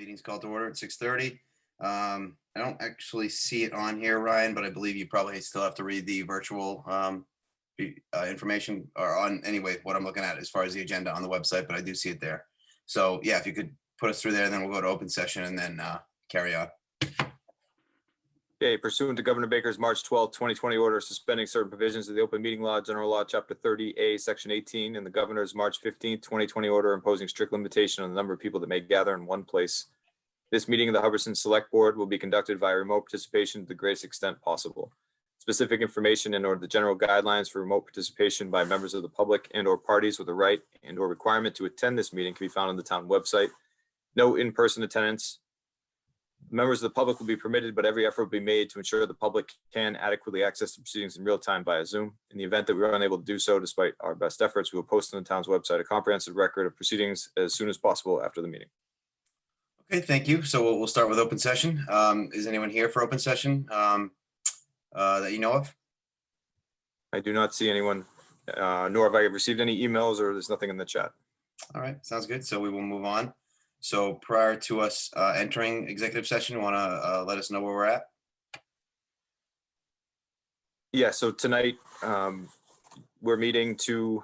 Meeting's called to order at 6:30. I don't actually see it on here, Ryan, but I believe you probably still have to read the virtual information or on anyway, what I'm looking at as far as the agenda on the website, but I do see it there. So yeah, if you could put us through there, then we'll go to open session and then carry on. Okay, pursuant to Governor Baker's March 12, 2020 order suspending certain provisions of the Open Meeting Law, General Law, Chapter 30A, Section 18, and the Governor's March 15, 2020 order imposing strict limitation on the number of people that may gather in one place. This meeting of the Hubbardson Select Board will be conducted via remote participation to the greatest extent possible. Specific information and/or the general guidelines for remote participation by members of the public and/or parties with a right and/or requirement to attend this meeting can be found on the town website. No in-person attendance. Members of the public will be permitted, but every effort will be made to ensure the public can adequately access the proceedings in real time via Zoom. In the event that we are unable to do so, despite our best efforts, we will post on the town's website a comprehensive record of proceedings as soon as possible after the meeting. Okay, thank you. So we'll start with open session. Is anyone here for open session that you know of? I do not see anyone, nor have I received any emails or there's nothing in the chat. All right, sounds good. So we will move on. So prior to us entering executive session, want to let us know where we're at? Yeah, so tonight we're meeting to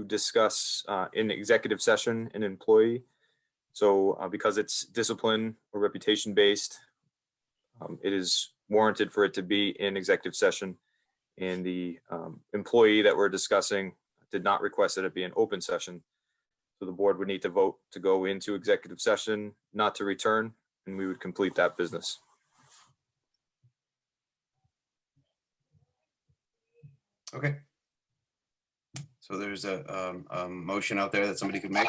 discuss in executive session an employee. So because it's discipline or reputation based, it is warranted for it to be in executive session. And the employee that we're discussing did not request that it be an open session. So the board would need to vote to go into executive session, not to return, and we would complete that business. Okay. So there's a motion out there that somebody could make.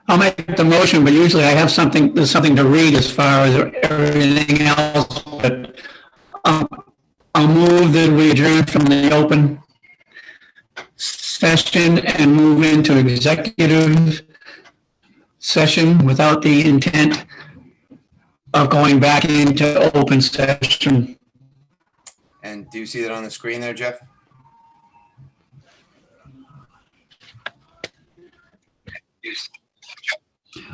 I'll make the motion, but usually I have something, there's something to read as far as everything else. But I'll move that we adjourn from the open session and move into executive session without the intent of going back into open session. And do you see that on the screen there, Jeff?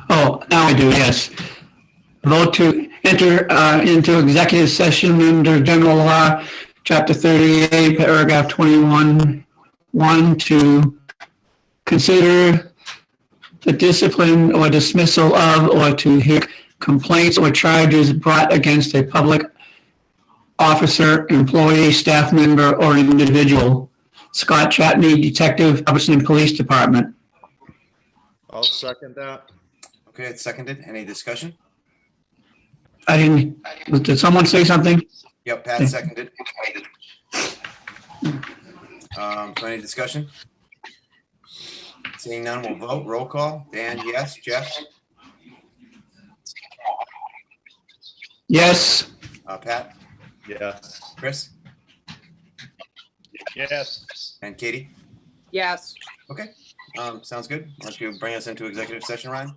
Oh, now I do, yes. Vote to enter into executive session under General Law, Chapter 38, Paragraph 21, 1, to consider the discipline or dismissal of or to hear complaints or charges brought against a public officer, employee, staff member, or individual. Scott Chatney, Detective, Hubbardson Police Department. I'll second that. Okay, it's seconded. Any discussion? I didn't, did someone say something? Yep, Pat seconded. Any discussion? Seeing none, we'll vote. Roll call. Dan, yes. Jeff? Yes. Pat? Yes. Chris? Yes. And Katie? Yes. Okay, sounds good. Why don't you bring us into executive session, Ryan?